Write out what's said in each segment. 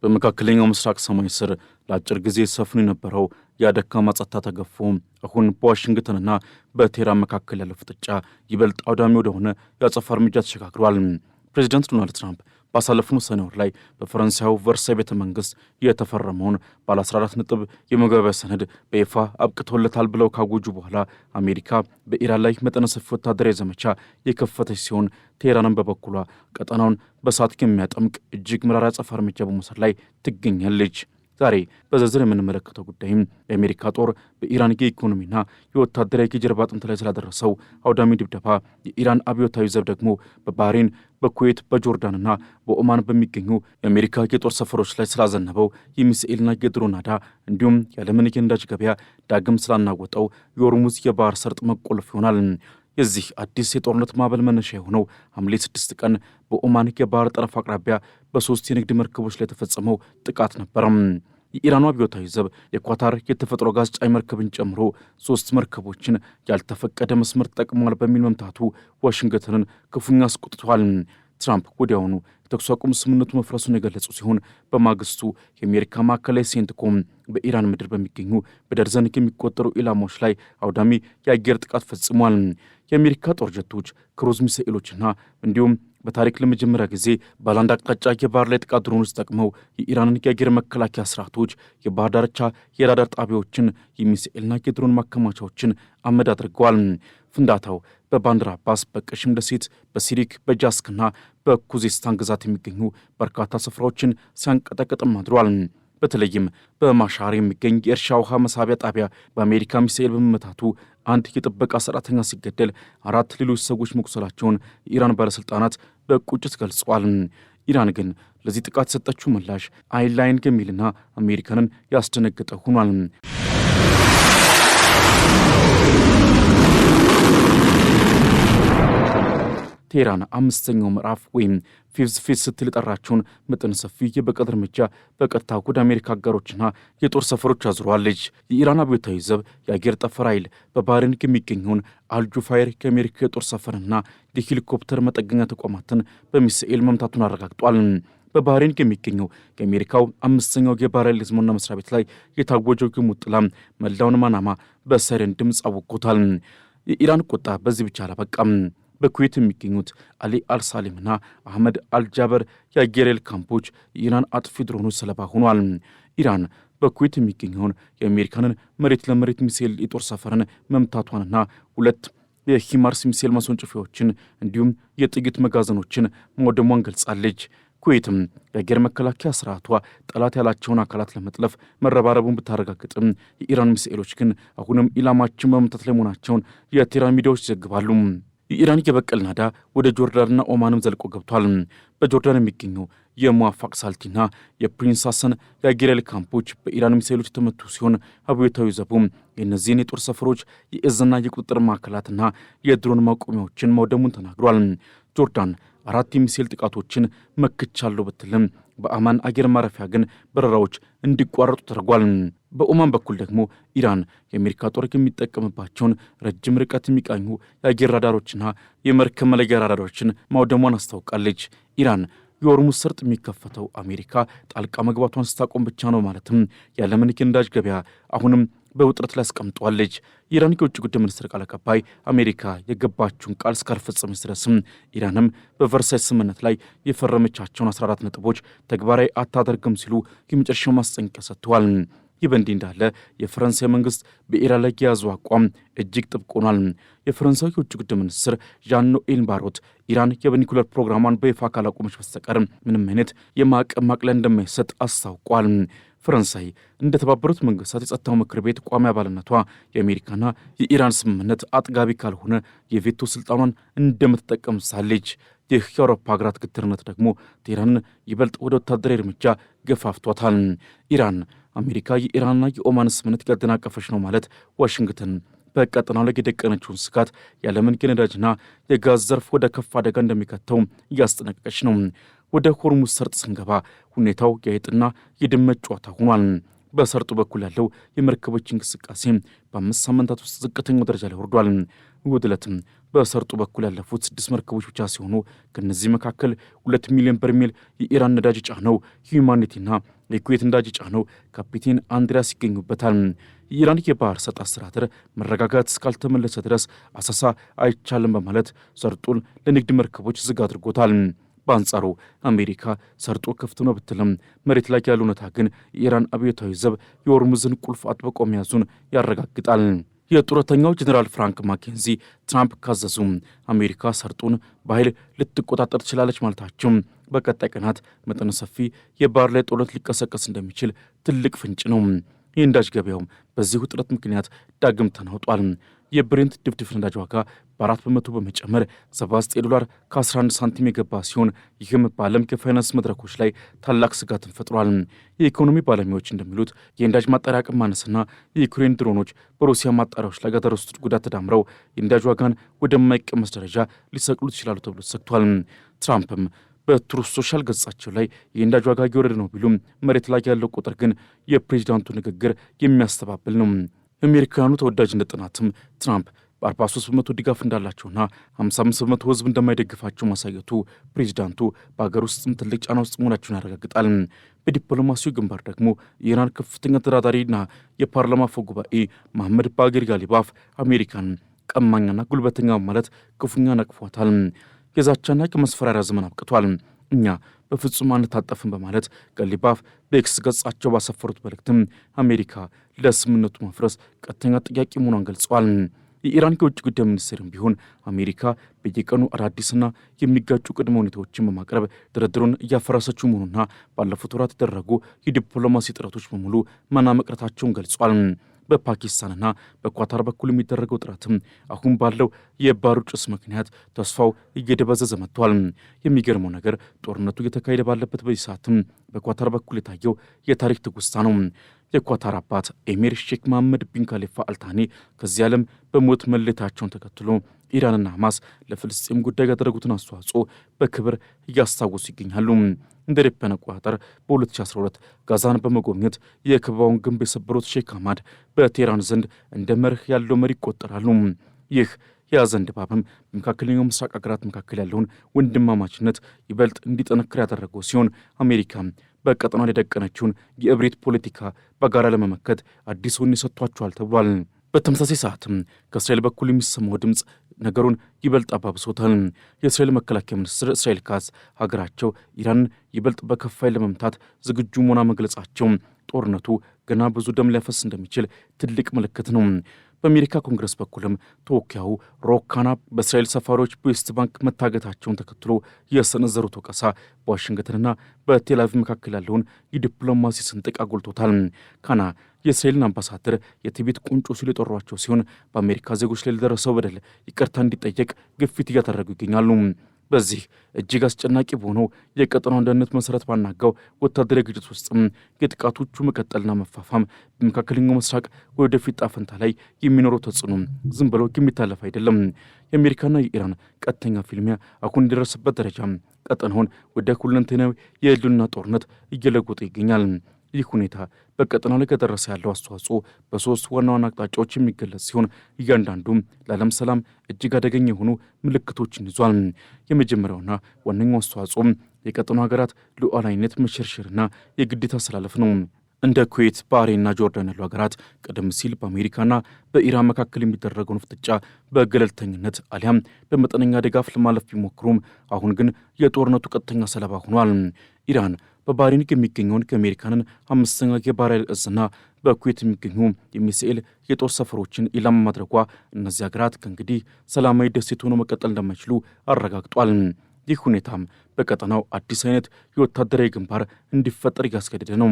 በመካከለኛው ምስራቅ ሰማይ ስር ለአጭር ጊዜ ሰፍኖ የነበረው የደካማ ጸጥታ ተገፎ አሁን በዋሽንግተንና በቴህራን መካከል ያለው ፍጥጫ ይበልጥ አውዳሚ ወደሆነ የአጸፋ እርምጃ ተሸጋግሯል። ፕሬዚዳንት ዶናልድ ትራምፕ ባሳለፍነው ሰኔ ወር ላይ በፈረንሳዩ ቨርሳይ ቤተ መንግስት የተፈረመውን ባለ 14 ነጥብ የመግባቢያ ሰነድ በይፋ አብቅቶለታል ብለው ካወጁ በኋላ አሜሪካ በኢራን ላይ መጠነ ሰፊ ወታደራዊ ዘመቻ የከፈተች ሲሆን ቴህራንን በበኩሏ ቀጠናውን በእሳት የሚያጠምቅ እጅግ መራራ አጸፋ እርምጃ በመውሰድ ላይ ትገኛለች። ዛሬ በዝርዝር የምንመለከተው ጉዳይም የአሜሪካ ጦር በኢራን የኢኮኖሚና የወታደራዊ የጀርባ አጥንት ላይ ስላደረሰው አውዳሚ ድብደባ፣ የኢራን አብዮታዊ ዘብ ደግሞ በባህሬን፣ በኩዌት፣ በጆርዳንና በኦማን በሚገኙ የአሜሪካ የጦር ሰፈሮች ላይ ስላዘነበው የሚሳኤልና የድሮን ናዳ እንዲሁም የዓለምን የነዳጅ ገበያ ዳግም ስላናወጠው የሆርሙዝ የባህር ሰርጥ መቆለፍ ይሆናል። የዚህ አዲስ የጦርነት ማዕበል መነሻ የሆነው ሐምሌ 6 ቀን በኦማን የባህር ጠረፍ አቅራቢያ በ3 የንግድ መርከቦች ላይ የተፈጸመው ጥቃት ነበረም። የኢራኑ አብዮታዊ ዘብ የኳታር የተፈጥሮ ጋዝ ጫኝ መርከብን ጨምሮ 3 መርከቦችን ያልተፈቀደ መስመር ተጠቅመዋል በሚል መምታቱ ዋሽንግተንን ክፉኛ አስቆጥቷል። ትራምፕ ወዲያውኑ የተኩስ አቁም ስምምነቱ መፍረሱን የገለጹ ሲሆን በማግስቱ የአሜሪካ ማዕከላዊ ሴንትኮም በኢራን ምድር በሚገኙ በደርዘን የሚቆጠሩ ኢላማዎች ላይ አውዳሚ የአየር ጥቃት ፈጽሟል። የአሜሪካ ጦር ጀቶች፣ ክሩዝ ሚሳኤሎችና እንዲሁም በታሪክ ለመጀመሪያ ጊዜ ባላንድ አቅጣጫ የባህር ላይ ጥቃት ድሮኖች ተጠቅመው የኢራንን የአየር መከላከያ ስርዓቶች፣ የባህር ዳርቻ የራዳር ጣቢያዎችን፣ የሚሳኤልና የድሮን ማከማቻዎችን አመድ አድርገዋል። ፍንዳታው በባንድር አባስ፣ በቀሽም ደሴት፣ በሲሪክ፣ በጃስክና በኩዚስታን ግዛት የሚገኙ በርካታ ስፍራዎችን ሲያንቀጠቅጥም አድሯል። በተለይም በማሻር የሚገኝ የእርሻ ውሃ መሳቢያ ጣቢያ በአሜሪካ ሚሳኤል በመመታቱ አንድ የጥበቃ ሰራተኛ ሲገደል 4 ሌሎች ሰዎች መቁሰላቸውን የኢራን ባለሥልጣናት በቁጭት ገልጸዋል። ኢራን ግን ለዚህ ጥቃት የሰጠችው ምላሽ አይን ላይን የሚልና አሜሪካንን ያስደነገጠ ሆኗል። ቴህራን 5ኛው ምዕራፍ ወይም ፊፍዝ ፌዝ ስትል የጠራቸውን መጠነ ሰፊ የበቀል እርምጃ በቀጥታ ወደ አሜሪካ አጋሮችና የጦር ሰፈሮች አዙረዋለች። የኢራን አብዮታዊ ዘብ የአየር ጠፈር ኃይል በባህሬን የሚገኘውን አልጁፋይር የአሜሪካ የጦር ሰፈርና የሄሊኮፕተር መጠገኛ ተቋማትን በሚሳኤል መምታቱን አረጋግጧል። በባህሬን የሚገኘው የአሜሪካው 5ኛው የባህር ኃይል ህዝሞና መስሪያ ቤት ላይ የታወጀው የሞት ጥላ መላውን ማናማ በሳይረን ድምፅ አውቆታል። የኢራን ቁጣ በዚህ ብቻ አላበቃም። በኩዌት የሚገኙት አሊ አልሳሊምና አህመድ አልጃበር የአየር ኃይል ካምፖች የኢራን አጥፊ ድሮኖች ሰለባ ሆኗል። ኢራን በኩዌት የሚገኘውን የአሜሪካንን መሬት ለመሬት ሚሳኤል የጦር ሰፈርን መምታቷንና 2 የሂማርስ ሚሳኤል ማስወንጨፊያዎችን እንዲሁም የጥይት መጋዘኖችን ማውደሟን ገልጻለች። ኩዌትም የአየር መከላከያ ስርዓቷ ጠላት ያላቸውን አካላት ለመጥለፍ መረባረቡን ብታረጋግጥም የኢራን ሚሳኤሎች ግን አሁንም ኢላማችን በመምታት ላይ መሆናቸውን የቴህራን ሚዲያዎች ይዘግባሉ። የኢራን የበቀል ናዳ ወደ ጆርዳንና ኦማንም ዘልቆ ገብቷል። በጆርዳን የሚገኙ የሙዋፋቅ ሳልቲና የፕሪንስ ሐሰን የአየር ኃይል ካምፖች በኢራን ሚሳኤሎች የተመቱ ሲሆን አብዮታዊ ዘቡም የእነዚህን የጦር ሰፈሮች የእዝና የቁጥጥር ማዕከላትና የድሮን ማቆሚያዎችን ማውደሙን ተናግሯል። ጆርዳን 4 የሚሳኤል ጥቃቶችን መክቻለሁ ብትልም በአማን አየር ማረፊያ ግን በረራዎች እንዲቋረጡ ተደርጓል። በኦማን በኩል ደግሞ ኢራን የአሜሪካ ጦር የሚጠቀምባቸውን ረጅም ርቀት የሚቃኙ የአየር ራዳሮችና የመርከብ መለያ ራዳሮችን ማውደሟን አስታውቃለች። ኢራን የሆርሙዝ ሰርጥ የሚከፈተው አሜሪካ ጣልቃ መግባቷን ስታቆም ብቻ ነው ማለትም የዓለምን የነዳጅ ገበያ አሁንም በውጥረት ላይ አስቀምጧለች። የኢራን የውጭ ጉዳይ ሚኒስትር ቃል አቀባይ አሜሪካ የገባችውን ቃል እስካልፈጸመች ድረስም ኢራንም በቨርሳይ ስምምነት ላይ የፈረመቻቸውን 14 ነጥቦች ተግባራዊ አታደርግም ሲሉ የመጨረሻው ማስጠንቀቂያ ሰጥተዋል። ይህ በእንዲህ እንዳለ የፈረንሳይ መንግስት በኢራን ላይ የያዘው አቋም እጅግ ጥብቅ ሆኗል። የፈረንሳይ የውጭ ጉዳይ ሚኒስትር ዣን ኖኤል ባሮት ኢራን የኒኩሌር ፕሮግራሟን በይፋ ካላቆመች በስተቀር ምንም አይነት የማዕቀብ ማቅለያ እንደማይሰጥ አስታውቋል። ፈረንሳይ እንደ ተባበሩት መንግስታት የጸጥታው ምክር ቤት ቋሚ አባልነቷ የአሜሪካና የኢራን ስምምነት አጥጋቢ ካልሆነ የቬቶ ስልጣኗን እንደምትጠቀም ሳለች። ይህ የአውሮፓ ሀገራት ግትርነት ደግሞ ቴህራንን ይበልጥ ወደ ወታደራዊ እርምጃ ገፋፍቷታል። ኢራን አሜሪካ የኢራንና የኦማን ስምምነት ያደናቀፈች ነው ማለት ዋሽንግተን በቀጠናው ላይ የደቀነችውን ስጋት የዓለምን የነዳጅና የጋዝ ዘርፍ ወደ ከፍ አደጋ እንደሚከተው እያስጠነቀቀች ነው። ወደ ሆርሙዝ ሰርጥ ስንገባ ሁኔታው የአይጥና የድመት ጨዋታ ሆኗል። በሰርጡ በኩል ያለው የመርከቦች እንቅስቃሴ በ5 ሳምንታት ውስጥ ዝቅተኛው ደረጃ ላይ ወርዷል። እሁድ ዕለትም በሰርጡ በኩል ያለፉት 6 መርከቦች ብቻ ሲሆኑ ከነዚህ መካከል 2 ሚሊዮን በርሜል የኢራን ነዳጅ ጫነው ሂዩማኒቲና የኩዌት ነዳጅ ጫነው ካፒቴን አንድሪያስ ይገኙበታል። የኢራን የባህር ሰጥ አስተዳደር መረጋጋት እስካልተመለሰ ድረስ አሰሳ አይቻልም በማለት ሰርጡን ለንግድ መርከቦች ዝግ አድርጎታል። በአንጻሩ አሜሪካ ሰርጡ ክፍት ነው ብትልም መሬት ላይ ያለው እውነታ ግን የኢራን አብዮታዊ ዘብ የሆርሙዝን ቁልፍ አጥብቆ መያዙን ያረጋግጣል። የጡረተኛው ጀኔራል ፍራንክ ማኬንዚ ትራምፕ ካዘዙ አሜሪካ ሰርጡን በኃይል ልትቆጣጠር ትችላለች ማለታቸው በቀጣይ ቀናት መጠነ ሰፊ የባህር ላይ ጦርነት ሊቀሰቀስ እንደሚችል ትልቅ ፍንጭ ነው። የነዳጅ ገበያውም በዚህ ውጥረት ምክንያት ዳግም ተናውጧል። የብሬንት ድፍድፍ ነዳጅ ዋጋ በ4 በመቶ በመጨመር $79 ከ11 ሳንቲም የገባ ሲሆን ይህም በዓለም የፋይናንስ መድረኮች ላይ ታላቅ ስጋትን ፈጥሯል። የኢኮኖሚ ባለሙያዎች እንደሚሉት የነዳጅ ማጣሪያ አቅም ማነስና የዩክሬን ድሮኖች በሩሲያ ማጣሪያዎች ላይ ያደረሱት ጉዳት ተዳምረው የነዳጅ ዋጋን ወደማይቀመስ ደረጃ ሊሰቅሉት ይችላሉ ተብሎ ተሰግቷል። ትራምፕም በትሩዝ ሶሻል ገጻቸው ላይ የነዳጅ ዋጋ እየወረደ ነው ቢሉም መሬት ላይ ያለው ቁጥር ግን የፕሬዚዳንቱ ንግግር የሚያስተባብል ነው። የአሜሪካውያኑ ተወዳጅነት ጥናትም ትራምፕ በ43 በመቶ ድጋፍ እንዳላቸውና 55 በመቶ ሕዝብ እንደማይደግፋቸው ማሳየቱ ፕሬዚዳንቱ በሀገር ውስጥም ትልቅ ጫና ውስጥ መሆናቸውን ያረጋግጣል። በዲፕሎማሲው ግንባር ደግሞ የኢራን ከፍተኛ ተደራዳሪና የፓርላማ አፈ ጉባኤ መሐመድ ባጌር ጋሊባፍ አሜሪካን ቀማኛና ጉልበተኛ ማለት ክፉኛ ነቅፏታል። የዛቻና የማስፈራሪያ ዘመን አብቅቷል፣ እኛ በፍጹም አንታጠፍም በማለት ጋሊባፍ በኤክስ ገጻቸው ባሰፈሩት መልእክትም አሜሪካ ለስምምነቱ መፍረስ ቀጥተኛ ጥያቄ መሆኗን ገልጸዋል። የኢራን የውጭ ጉዳይ ሚኒስቴርም ቢሆን አሜሪካ በየቀኑ አዳዲስና የሚጋጩ ቅድመ ሁኔታዎችን በማቅረብ ድርድሩን እያፈረሰችው መሆኑና ባለፉት ወራት የተደረጉ የዲፕሎማሲ ጥረቶች በሙሉ መና መቅረታቸውን ገልጿል። በፓኪስታንና በኳታር በኩል የሚደረገው ጥረትም አሁን ባለው የባሩ ጭስ ምክንያት ተስፋው እየደበዘዘ መጥቷል። የሚገርመው ነገር ጦርነቱ እየተካሄደ ባለበት በዚህ ሰዓትም በኳታር በኩል የታየው የታሪክ ትውስታ ነው። የኳታር አባት ኤሚር ሼክ መሐመድ ቢን ካሊፋ አልታኒ ከዚህ ዓለም በሞት መለየታቸውን ተከትሎ ኢራንና ሐማስ ለፍልስጤም ጉዳይ ያደረጉትን አስተዋጽኦ በክብር እያስታወሱ ይገኛሉ። እንደ አውሮፓውያን አቆጣጠር በ2012 ጋዛን በመጎብኘት የከበባውን ግንብ የሰበሩት ሼክ አህመድ በቴህራን ዘንድ እንደ መርህ ያለው መሪ ይቆጠራሉ። ይህ የያዘን ድባብም በመካከለኛው ምስራቅ ሀገራት መካከል ያለውን ወንድማማችነት ይበልጥ እንዲጠነክር ያደረገው ሲሆን አሜሪካ በቀጠናው የደቀነችውን የእብሪት ፖለቲካ በጋራ ለመመከት አዲስ ወኔ ሰጥቷቸዋል ተብሏል። በተመሳሳይ ሰዓትም ከእስራኤል በኩል የሚሰማው ድምፅ ነገሩን ይበልጥ አባብሶታል። የእስራኤል መከላከያ ሚኒስትር እስራኤል ካትዝ ሀገራቸው ኢራንን ይበልጥ በከፋይ ለመምታት ዝግጁ መሆኗ መግለጻቸው ጦርነቱ ገና ብዙ ደም ሊያፈስ እንደሚችል ትልቅ ምልክት ነው። በአሜሪካ ኮንግረስ በኩልም ተወካዩ ሮካና በእስራኤል ሰፋሪዎች በዌስት ባንክ መታገታቸውን ተከትሎ የሰነዘሩት ወቀሳ በዋሽንግተንና በቴል አቪቭ መካከል ያለውን የዲፕሎማሲ ስንጥቅ አጎልቶታል። ካና የእስራኤልን አምባሳደር የትዕቢት ቁንጮ ሲሉ የጠሯቸው ሲሆን በአሜሪካ ዜጎች ላይ ለደረሰው በደል ይቅርታ እንዲጠየቅ ግፊት እያደረጉ ይገኛሉ። በዚህ እጅግ አስጨናቂ በሆነው የቀጠናው አንድነት መሰረት ባናጋው ወታደራዊ ግጭት ውስጥም የጥቃቶቹ መቀጠልና መፋፋም በመካከለኛው ምስራቅ ወደፊት ጣፈንታ ላይ የሚኖረው ተጽዕኖ ዝም ብሎ የሚታለፍ አይደለም። የአሜሪካና የኢራን ቀጥተኛ ፊልሚያ አሁን የደረሰበት ደረጃ ቀጠናውን ወደ ሁለንተናዊ የህልውና ጦርነት እየለወጠ ይገኛል። ይህ ሁኔታ በቀጠናው ላይ ከደረሰ ያለው አስተዋጽኦ በሶስት ዋና ዋና አቅጣጫዎች የሚገለጽ ሲሆን እያንዳንዱም ለዓለም ሰላም እጅግ አደገኛ የሆኑ ምልክቶችን ይዟል። የመጀመሪያውና ዋነኛው አስተዋጽኦ የቀጠናው ሀገራት ሉዓላዊነት መሸርሸርና የግዴታ አሰላለፍ ነው። እንደ ኩዌት፣ ባህሬንና ጆርዳን ያሉ ሀገራት ቀደም ሲል በአሜሪካና በኢራን መካከል የሚደረገውን ፍጥጫ በገለልተኝነት አሊያም በመጠነኛ ድጋፍ ለማለፍ ቢሞክሩም አሁን ግን የጦርነቱ ቀጥተኛ ሰለባ ሆኗል። ኢራን በባህሬን የሚገኘውን የአሜሪካንን 5ኛ የባህር ኃይል እዝና በኩዌት የሚገኙ የሚሳኤል የጦር ሰፈሮችን ኢላማ ማድረጓ እነዚህ ሀገራት ከእንግዲህ ሰላማዊ ደሴት ሆኖ መቀጠል እንደማይችሉ አረጋግጧል። ይህ ሁኔታም በቀጠናው አዲስ አይነት የወታደራዊ ግንባር እንዲፈጠር እያስገደደ ነው።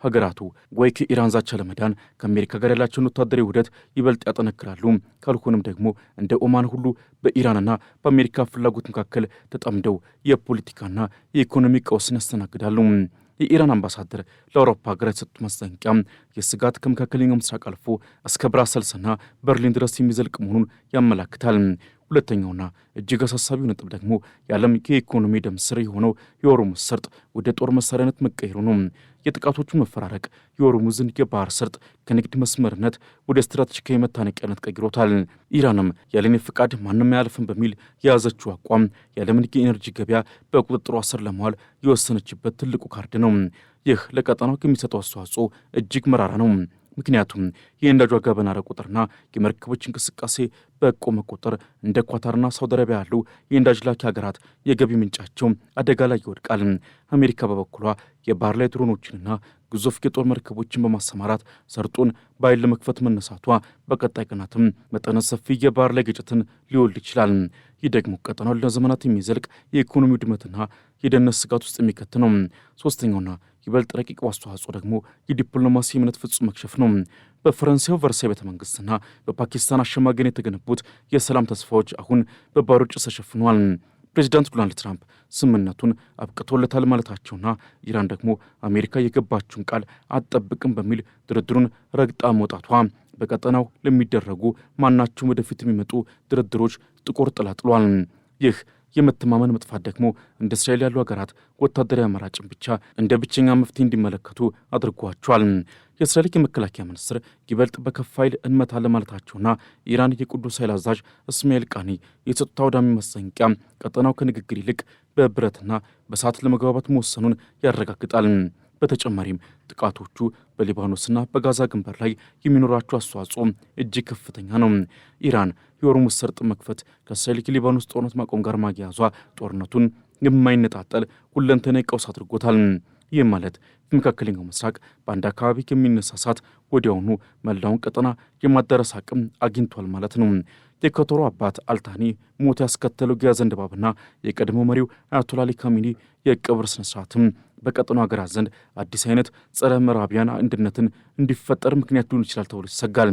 ሀገራቱ ወይ ከኢራን ዛቻ ለመዳን ከአሜሪካ ጋር ያላቸውን ወታደራዊ ውህደት ይበልጥ ያጠነክራሉ፣ ካልሆነም ደግሞ እንደ ኦማን ሁሉ በኢራንና በአሜሪካ ፍላጎት መካከል ተጠምደው የፖለቲካና የኢኮኖሚ ቀውስን ያስተናግዳሉ። የኢራን አምባሳደር ለአውሮፓ ሀገራት የሰጡት ማስጠንቀቂያ የስጋት ከመካከለኛው ምስራቅ አልፎ እስከ ብራሰልስና በርሊን ድረስ የሚዘልቅ መሆኑን ያመላክታል። ሁለተኛውና እጅግ አሳሳቢው ነጥብ ደግሞ የዓለም የኢኮኖሚ ደም ስር የሆነው የሆርሙዝ ሰርጥ ወደ ጦር መሳሪያነት መቀየሩ ነው። የጥቃቶቹ መፈራረቅ የሆርሙዝን የባህር ሰርጥ ከንግድ መስመርነት ወደ ስትራቴጂካዊ መታነቂያነት ቀይሮታል። ኢራንም ያለኔ ፍቃድ ማንም አያልፍም በሚል የያዘችው አቋም የዓለምን የኤነርጂ ገበያ በቁጥጥሯ ስር ለማዋል የወሰነችበት ትልቁ ካርድ ነው። ይህ ለቀጠናው የሚሰጠው አስተዋጽኦ እጅግ መራራ ነው። ምክንያቱም የነዳጅ ዋጋ በናረ ቁጥርና የመርከቦች እንቅስቃሴ በቆመ ቁጥር እንደ ኳታርና ሳውዲ አረቢያ ያሉ የነዳጅ ላኪ ሀገራት የገቢ ምንጫቸው አደጋ ላይ ይወድቃል። አሜሪካ በበኩሏ የባህር ላይ ድሮኖችንና ግዙፍ የጦር መርከቦችን በማሰማራት ሰርጡን በኃይል ለመክፈት መነሳቷ በቀጣይ ቀናትም መጠነ ሰፊ የባህር ላይ ግጭትን ሊወልድ ይችላል። ይህ ደግሞ ቀጠናውን ለዘመናት የሚዘልቅ የኢኮኖሚ ውድመትና የደህንነት ስጋት ውስጥ የሚከት ነው። ሶስተኛውና ይበልጥ ረቂቅ አስተዋጽኦ ደግሞ የዲፕሎማሲ እምነት ፍጹም መክሸፍ ነው። በፈረንሳዩ ቨርሳይ ቤተ መንግስትና በፓኪስታን አሸማገን የተገነቡት የሰላም ተስፋዎች አሁን በባዶ ጭስ ተሸፍነዋል። ፕሬዚዳንት ዶናልድ ትራምፕ ስምምነቱን አብቅቶለታል ማለታቸውና ኢራን ደግሞ አሜሪካ የገባችውን ቃል አትጠብቅም በሚል ድርድሩን ረግጣ መውጣቷ በቀጠናው ለሚደረጉ ማናቸውም ወደፊት የሚመጡ ድርድሮች ጥቁር ጥላ ጥሏል። ይህ የመተማመን መጥፋት ደግሞ እንደ እስራኤል ያሉ ሀገራት ወታደራዊ አማራጭን ብቻ እንደ ብቸኛ መፍትሄ እንዲመለከቱ አድርጓቸዋል። የእስራኤል የመከላከያ ሚኒስትር ይበልጥ በከፋ ኃይል እንመታለን ማለታቸውና ኢራን የቅዱስ ኃይል አዛዥ እስማኤል ቃኒ የጸጥታ አውዳሚ ማስጠንቀቂያ ቀጠናው ከንግግር ይልቅ በብረትና በእሳት ለመግባባት መወሰኑን ያረጋግጣል። በተጨማሪም ጥቃቶቹ በሊባኖስና በጋዛ ግንባር ላይ የሚኖራቸው አስተዋጽኦ እጅግ ከፍተኛ ነው። ኢራን የሆርሙዝ ሰርጥ መክፈት ከእስራኤል የሊባኖስ ጦርነት ማቆም ጋር ማያያዟ ጦርነቱን የማይነጣጠል ሁለንተናዊ ቀውስ አድርጎታል። ይህ ማለት በመካከለኛው ምስራቅ በአንድ አካባቢ የሚነሳ እሳት ወዲያውኑ መላውን ቀጠና የማዳረስ አቅም አግኝቷል ማለት ነው። የካቶሩ አባት አልታኒ ሞት ያስከተለው የሐዘን ድባብና የቀድሞ መሪው አያቶላ አሊ ካሚኒ የቀብር ስነስርዓትም በቀጠናው ሀገራት ዘንድ አዲስ አይነት ጸረ ምዕራቢያን አንድነትን እንዲፈጠር ምክንያት ሊሆን ይችላል ተብሎ ይሰጋል።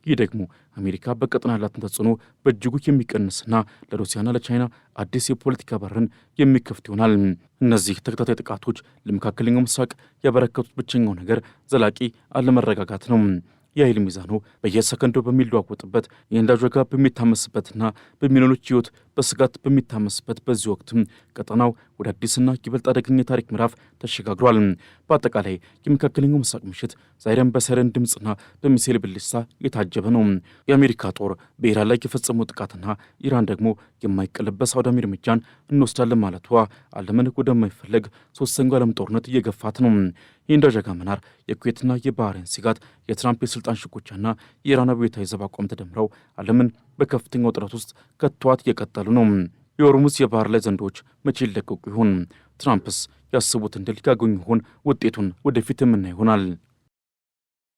ይህ ደግሞ አሜሪካ በቀጠና ያላትን ተጽዕኖ በእጅጉ የሚቀንስና ለሩሲያና ለቻይና አዲስ የፖለቲካ በርን የሚከፍት ይሆናል። እነዚህ ተከታታይ ጥቃቶች ለመካከለኛው ምስራቅ ያበረከቱት ብቸኛው ነገር ዘላቂ አለመረጋጋት ነው። የኃይል ሚዛኑ በየሰከንዱ በሚለዋወጥበት የነዳጅ ዋጋ በሚታመስበትና በሚሊዮኖች ሕይወት በስጋት በሚታመስበት በዚህ ወቅትም ቀጠናው ወደ አዲስና ይበልጥ አደገኛ የታሪክ ምዕራፍ ተሸጋግሯል። በአጠቃላይ የመካከለኛው ምስራቅ ምሽት ዛሬም በሳይረን ድምፅና በሚሳኤል ብልጭታ የታጀበ ነው። የአሜሪካ ጦር በኢራን ላይ የፈጸመው ጥቃትና ኢራን ደግሞ የማይቀለበስ አውዳሚ እርምጃን እንወስዳለን ማለቷ ዓለምን ወደማይፈለግ ሶስተኛው ዓለም ጦርነት እየገፋት ነው። የነዳጅ ዋጋ መናር፣ የኩዌትና የባህሬን ስጋት፣ የትራምፕ የስልጣን ሽኩቻና የኢራን አብዮታዊ ዘብ አቋም ተደምረው ዓለምን በከፍተኛ ውጥረት ውስጥ ከተዋት እየቀጠሉ ነው። የሆርሙዝ የባህር ላይ ዘንዶች መቼ ይለቀቁ ይሆን? ትራምፕስ ያስቡትን ድል ያገኙ ይሆን? ውጤቱን ወደፊት የምናይ ይሆናል።